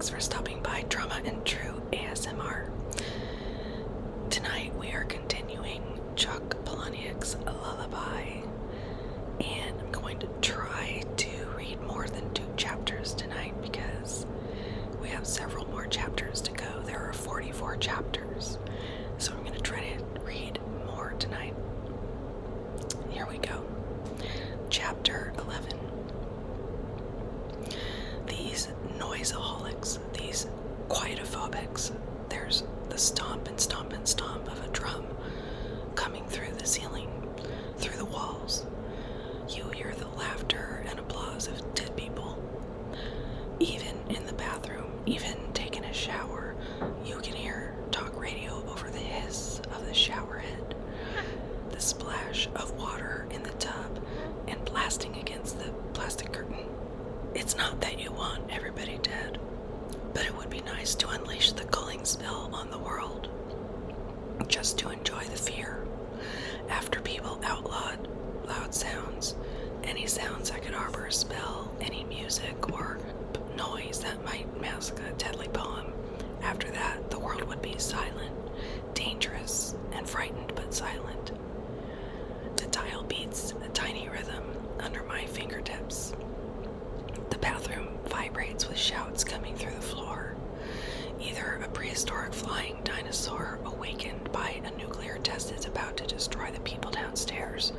Thanks for stopping by Drama and True ASMR. Tonight we are continuing Chuck Palaniuk's Lullaby, and I'm going to try to read more than 2 chapters tonight because we have several more chapters to go. There are 44 chapters, so I'm going to try to read more tonight. Here we go. Chapter 11. These noiseaholics, these quietophobics, there's the stomp and stomp and stomp of a drum coming through the ceiling, through the walls. You hear the laughter and applause of dead people. Even in the bathroom, even taking a shower, you can hear talk radio over the hiss of the shower head, the splash of water in the tub, and blasting against the plastic curtain. It's not that you want everybody dead, but it would be nice to unleash the culling spell on the world, just to enjoy the fear. After people outlawed loud sounds, any sounds that could harbor a spell, any music or noise that might mask a deadly poem, after that the world would be silent, dangerous, and frightened but silent. The tile beats a tiny rhythm under my fingertips. The bathroom vibrates with shouts coming through the floor. Either a prehistoric flying dinosaur awakened by a nuclear test is about to destroy the people downstairs,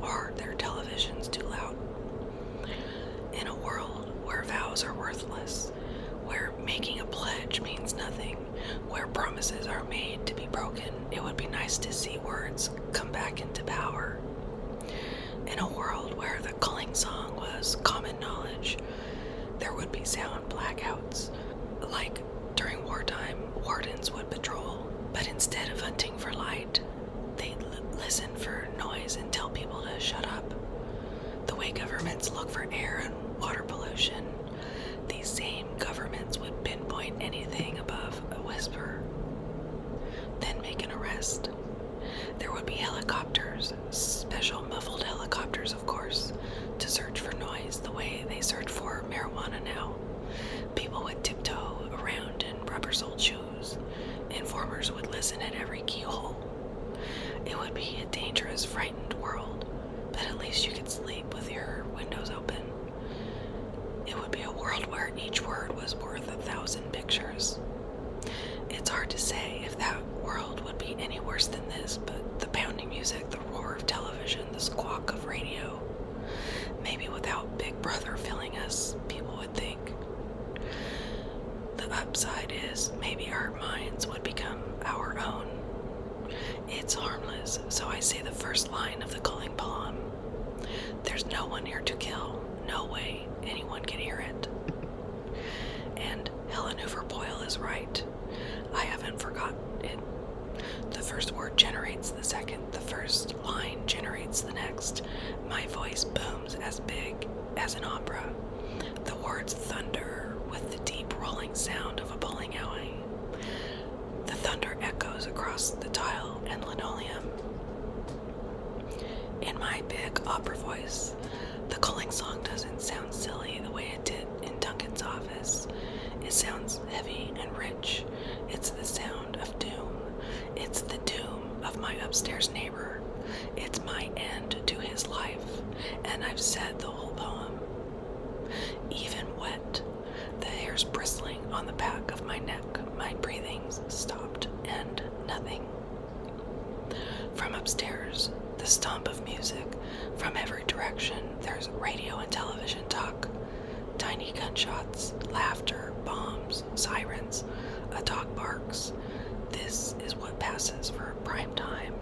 or their television's too loud. In a world where vows are worthless, where making a pledge means nothing, where promises are made to be broken, it would be nice to see words come back into power. In a world where the culling song was common knowledge, there would be sound blackouts, like during wartime wardens would patrol, but instead of hunting for light, they'd listen for noise and tell people to shut up. The way governments look for air and water pollution, these same governments would pinpoint anything above a whisper, then make an arrest. There would be helicopters, special muffled helicopters, of course, to search for noise the way they search for marijuana now. People would tiptoe around in rubber-soled shoes. Informers would listen at every keyhole. It would be a dangerous, frightened world, but at least you could sleep with your windows open. It would be a world where each word was worth 1,000 pictures. It's hard to say if that world would be any worse than this, but the pounding music, the roar of television, the squawk of radio, maybe without Big Brother filling us, people would think. The upside is maybe our minds would become our own. It's harmless, so I say the first line of the culling poem. There's no one here to kill, no way anyone can hear it. And Helen Hoover Boyle is right. I haven't forgotten it. The first word generates the second. The first line generates the next. My voice booms as big as an opera. The words thunder with the deep rolling sound of a bowling alley. The thunder echoes across the tile and linoleum. In my big opera voice, the culling song doesn't sound silly the way it did in Duncan's office. It sounds heavy and rich. It's the sound of doom. It's the doom of my upstairs neighbor. It's my end to his life, and I've said the whole poem. Even wet, the hairs bristling on the back of my neck, my breathing's stopped, and nothing. From upstairs, the stomp of music. From every direction, there's radio and television talk. Tiny gunshots, laughter, bombs, sirens. A dog barks. This is what passes for prime time.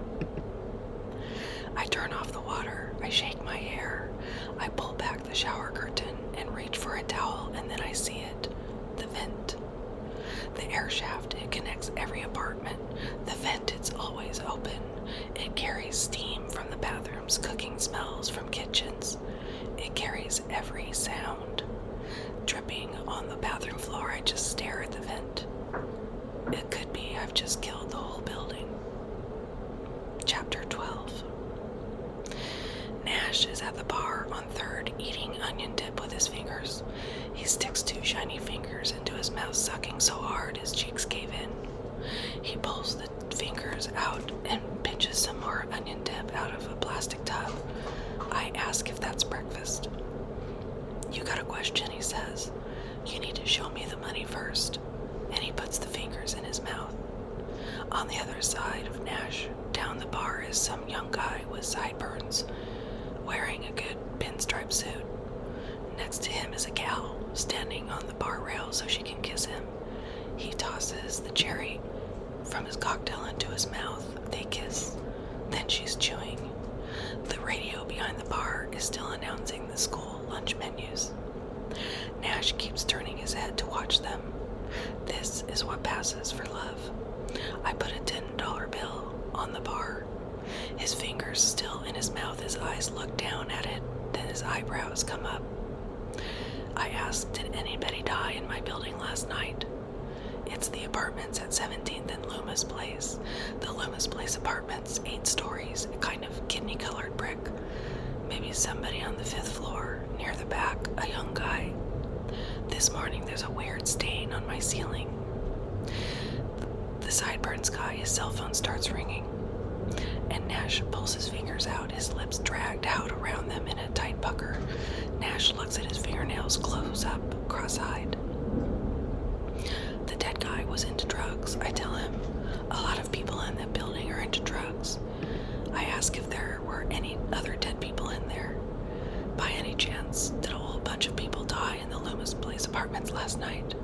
I turn off the water. I shake my hair. I pull back the shower curtain and reach for a towel, and then I see it. The vent. The air shaft, it connects every apartment. The vent, it's always open. It carries steam from the bathrooms, cooking smells from kitchens. It carries every sound. Dripping on the bathroom floor, I just stare at the vent. It could be I've just killed the whole building. Chapter 12. Nash is at the bar on 3rd eating onion dip with his fingers. He sticks 2 shiny fingers into his mouth, sucking so hard his cheeks cave in. He pulls the fingers out and pinches some more onion dip out of a plastic tub. I ask if that's breakfast. "You got a question," he says. "You need to show me the money first." And he puts the fingers in his mouth. On the other side of Nash, down the bar, is some young guy with sideburns, wearing a good pinstripe suit. Next to him is a gal, standing on the bar rail so she can kiss him. He tosses the cherry from his cocktail into his mouth. They kiss. Then she's chewing. The radio behind the bar is still announcing the school lunch menus. Nash keeps turning his head to watch them. This is what passes for love. I put a $10 bill on the bar. His fingers still in his mouth, his eyes look down at it, then his eyebrows come up. I asked, "Did anybody die in my building last night?" It's the apartments at 17th and Loomis Place. The Loomis Place apartments, 8 stories, a kind of kidney-colored brick. Maybe somebody on the 5th floor, near the back, a young guy. This morning there's a weird stain on my ceiling. The sideburns guy, his cell phone starts ringing, and Nash pulls his fingers out, his lips dragged out around them in a tight pucker. Nash looks at his fingernails close up, cross-eyed. The dead guy was into drugs, I tell him. A lot of people in the building are into drugs. I ask if there were any other dead people in there. By any chance, did a whole bunch of people die in the Loomis Place apartments last night?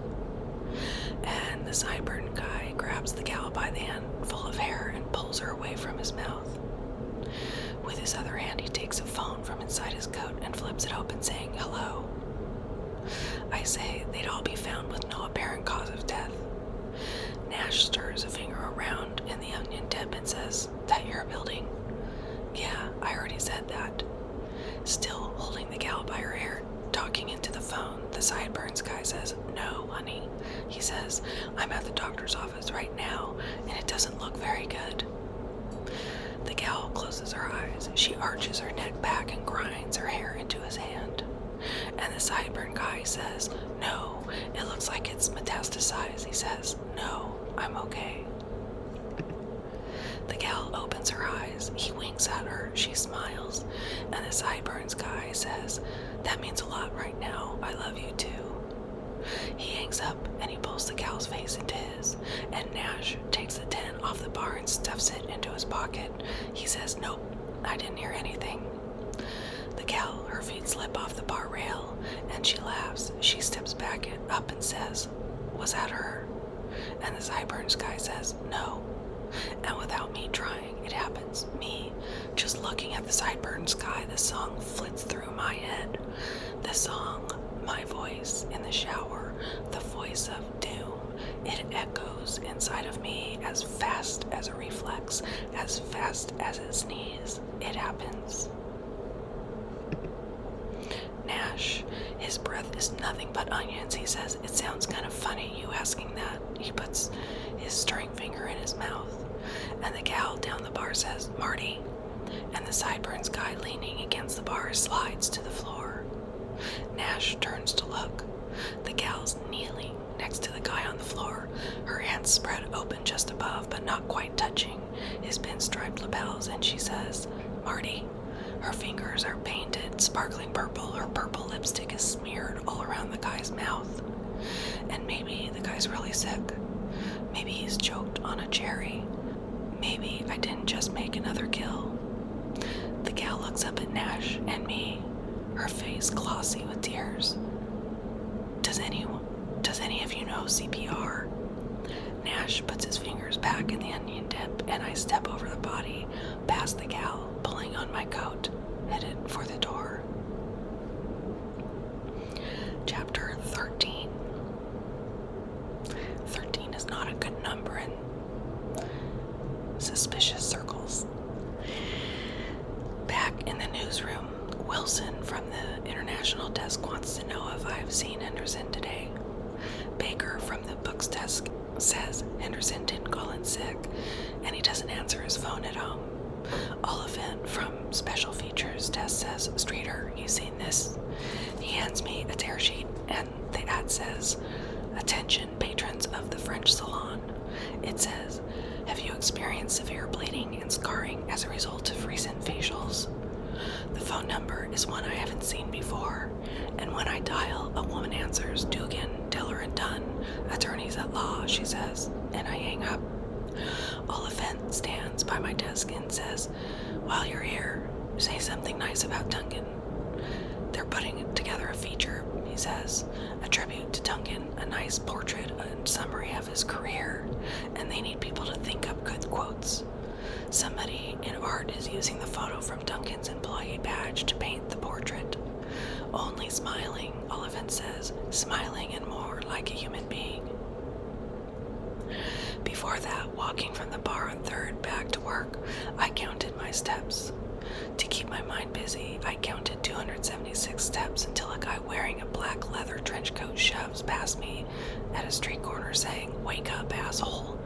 And the sideburn guy grabs the gal by the hand full of hair and pulls her away from his mouth. With his other hand, he takes a phone from inside his coat and flips it open, saying, "Hello." I say they'd all be found with no apparent cause of death. Nash stirs a finger around in the onion dip and says, "That your building?" "Yeah, I already said that." Still holding the gal by her hair, talking into the phone, the sideburns guy says, "No, honey." He says, "I'm at the doctor's office right now, and it doesn't look very good." The gal closes her eyes. She arches her neck back and grinds her hair into his hand. And the sideburn guy says, "No, it looks like it's metastasized." He says, "No, I'm okay." The gal opens her eyes. He winks at her. She smiles. And the sideburns guy says, "That means a lot right now. I love you too." He hangs up and he pulls the gal's face into his. And Nash takes the 10 off the bar and stuffs it into his pocket. He says, "Nope, I didn't hear anything." The gal, her feet slip off the bar rail, and she laughs. She steps back up and says, "Was that her?" And the sideburns guy says, "No." And without me trying, it happens. Me, just looking at the sideburns guy, the song flits through my head. The song, my voice in the shower, the voice of doom. It echoes inside of me as fast as a reflex, as fast as a sneeze. It happens. Nash, his breath is nothing but onions. He says, "It sounds kind of funny, you asking that." He puts his stirring finger in his mouth. And the gal down the bar says, "Marty." And the sideburns guy leaning against the bar slides to the floor. Nash turns to look. The gal's kneeling next to the guy on the floor, her hands spread open just above, but not quite touching his pinstriped lapels, and she says, "Marty." Her fingers are painted sparkling purple. Her purple lipstick is smeared all around the guy's mouth. And maybe the guy's really sick. Maybe he's choked on a cherry. Maybe I didn't just make another kill. The gal looks up at Nash and me, her face glossy with tears. Does any of you know CPR? Nash puts his fingers back in the onion dip, and I step over the body, past the gal, pulling on my coat, headed for the door. Chapter 13. 13 is not a good number in suspicious circles. Back in the newsroom, Wilson from the international desk wants to know if I've seen Henderson today. Baker from the books desk says Henderson didn't call in sick, and he doesn't answer his phone at home. Oliphant from Special Features Desk says, Streeter, you seen this? He hands me a tear sheet, and the ad says, attention patrons of the French salon. It says, have you experienced severe bleeding and scarring as a result of recent facials? The phone number is one I haven't seen before, and when I dial, a woman answers, Dugan, Diller and Dunn, attorneys at law, she says, and I hang up. Oliphant stands by my desk and says, while you're here, say something nice about Duncan. They're putting together a feature, he says, a tribute to Duncan, a nice portrait and summary of his career, and they need people to think up good quotes. Somebody in art is using the photo from Duncan's employee badge to paint the portrait. Only smiling, Oliphant says, smiling and more like a human being. Before that, walking from the bar on 3rd back to work, I counted my steps. To keep my mind busy, I counted 276 steps until a guy wearing a black leather trench coat shoves past me at a street corner saying, wake up, asshole.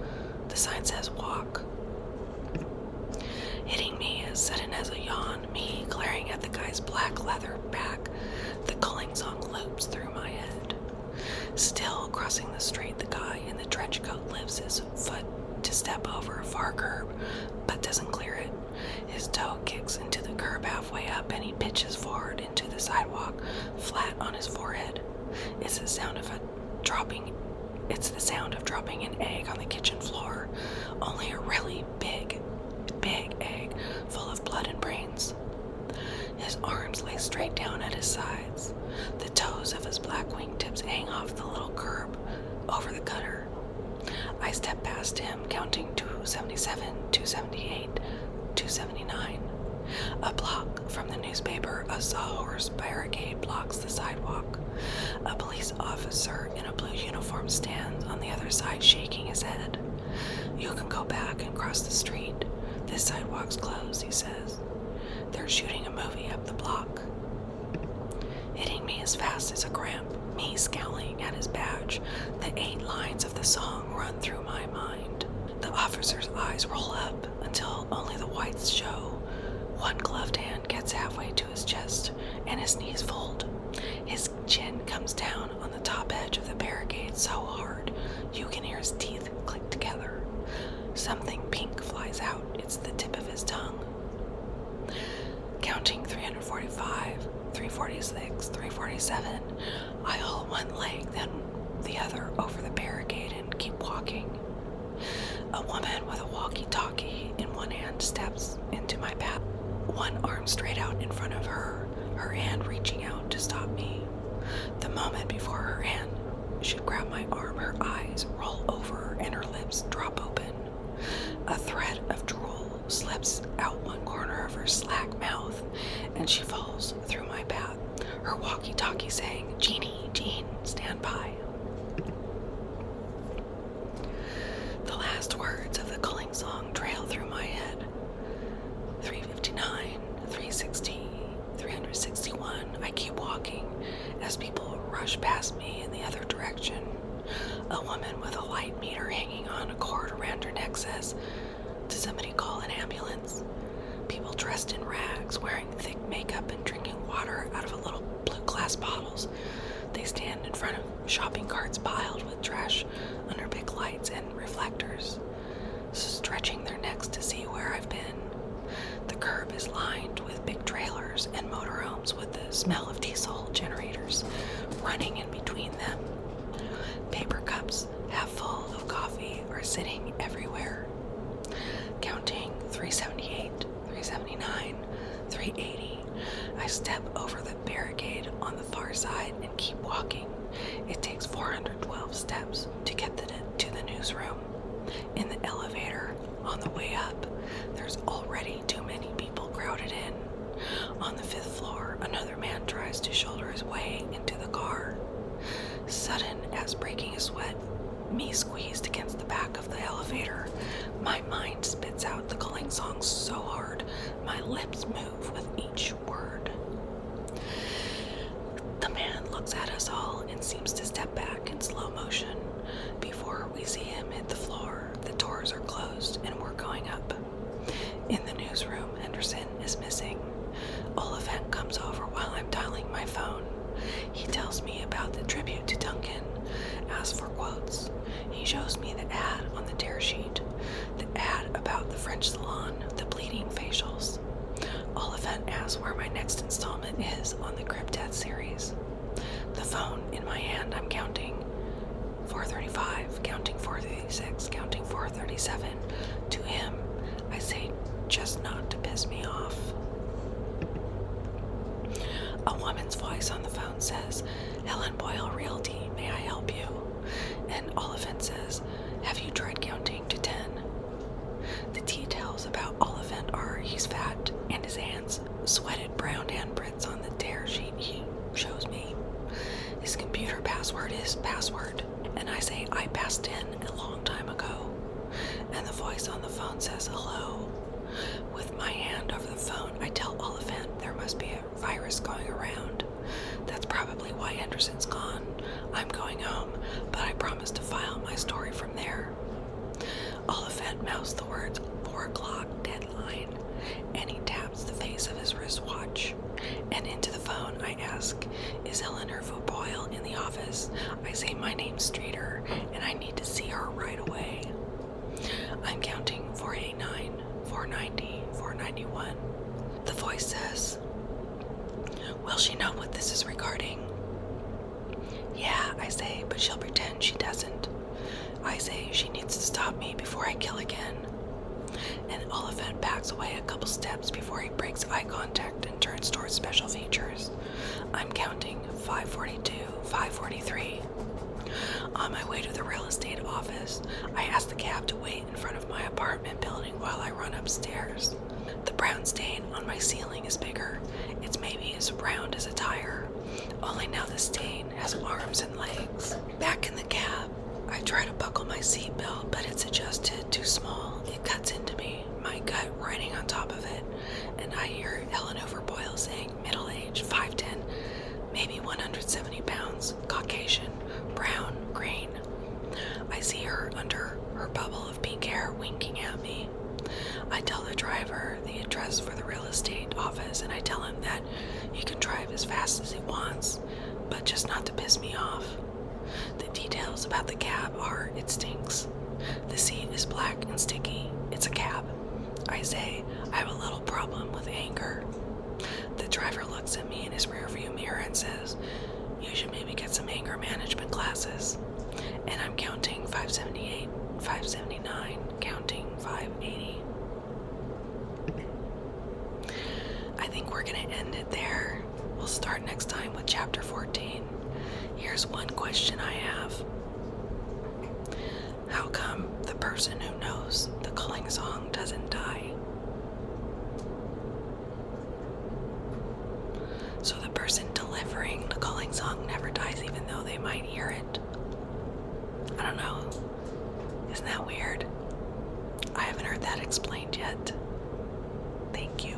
The sign says walk. Hitting me as sudden as a yawn, me glaring at the guy's black leather back, the culling song loops through my head. Still crossing the street, the guy in the trench coat lifts his foot to step over a far curb, but doesn't clear it. His toe kicks into the curb halfway up and he pitches forward into the sidewalk, flat on his forehead. It's the sound of dropping an egg on the kitchen floor, only a really big egg full of blood and brains. His arms lay straight down at his sides. The toes of his black wingtips hang off the little curb over the gutter. I step past him, counting 277, 278, 279. A block from the newspaper, a sawhorse barricade blocks the sidewalk. A police officer in a blue uniform stands on the other side, shaking his head. You can go back and cross the street. This sidewalk's closed, he says. They're shooting a movie up the block. Hitting me as fast as a cramp, me scowling at his badge, the 8 lines of the song run through my mind. The officer's eyes roll up until only the whites show. One gloved hand gets halfway to his chest, and his knees fold. His chin comes down on the top edge of the barricade so hard, you can hear his teeth click together. Something pink flies out. It's the tip of his tongue. Counting 345, 346, 347, I haul one leg, then the other over the barricade and keep walking. A woman with a walkie-talkie in one hand steps into my path, one arm straight out in front of her, her hand reaching out to stop me. The moment before her hand should grab my arm, her eyes roll over and her lips drop open. A thread of drool slips out one corner of her slack mouth, and she falls through my path, her walkie-talkie saying, Jeannie, Jean, stand by. The last words of the culling song trail through my head. 359, 360, 361. I keep walking as people rush past me in the other direction. A woman with a light meter hanging on a cord around her neck says, did somebody call an ambulance? People dressed in rags, wearing thick makeup and drinking water out of little blue glass bottles. They stand in front of shopping carts piled with trash under big lights and reflectors, stretching their necks to see where I've been. The curb is lined with big trailers and motorhomes with the smell of diesel generators running in between them. Paper cups half full of coffee are sitting everywhere. Counting 378, 379, 380, I step over the barricade on the far side and keep walking. It takes 412 steps to get to the newsroom. In the elevator, on the way up, there's already too many people crowded in. On the 5th floor, another man tries to shoulder his way into the car. Sudden as breaking a sweat, me squeezed against the back of the elevator. My mind spits out the culling song so hard, my lips move with each word. The man looks at us all and seems to step back in slow motion. Before we see him hit the floor, the doors are closed and we're going up. In the newsroom, is missing. Oliphant comes over while I'm dialing my phone. He tells me about the tribute to Duncan, asks for quotes. He shows me the ad on the tear sheet, the ad about the French salon, the bleeding facials. Oliphant asks where my next installment is on the Cryptid series. The phone in my hand, I'm counting 435, counting 436, counting 437. To him, I say just not to piss me off. A woman's voice on the phone says, Helen Boyle Realty, may I help you? And Oliphant says, have you tried counting to 10? The details about Oliphant are he's fat and his hands sweated brown handprints on the tear sheet he shows me. His computer password is password, and I say I passed in a long time ago. And the voice on the phone says hello. With my hand over the phone, I tell Oliphant there must be a virus going around. That's probably why Anderson's gone. I'm going home, but I promise to file my story from there. Oliphant mouths the words 4 o'clock deadline, and he taps the face of his wristwatch. And into the phone I ask, is Eleanor Boyle in the office? I say my name's Streeter, and I need to see her right away. I'm counting 489, 490, 491. The voice says, will she know what this is regarding? Yeah, I say, but she'll pretend she doesn't. I say she needs to stop me before I kill again. And Oliphant backs away a couple steps before he breaks eye contact and turns towards special features. I'm counting 542, 543. On my way to the real estate office, I ask the cab to wait in front of my apartment building while I run upstairs. The brown stain on my ceiling is bigger. It's maybe as round as a tire, only now the stain has arms and legs. Back in the cab, I try to buckle my seatbelt, but it's adjusted too small. It cuts into me, my gut riding on top of it, and I hear Helen Boyle saying middle-aged, 5'10", maybe 170 pounds, Caucasian, brown, green. I see her under her bubble of pink hair winking at me. I tell the driver the address for the real estate office, and I tell him that he can drive as fast as he wants, but just not to piss me off. The details about the cab are it stinks. The seat is black and sticky. It's a cab. I say I have a little problem with anger. The driver looks at me in his rearview mirror and says, you should maybe get some anger management classes. And I'm counting 578, 579, counting 580. I think we're going to end it there. We'll start next time with chapter 14. Here's one question I have. How come the person who knows the calling song doesn't die? So the person delivering the calling song never dies even though they might hear it. I don't know. Isn't that weird? I haven't heard that explained yet. Thank you.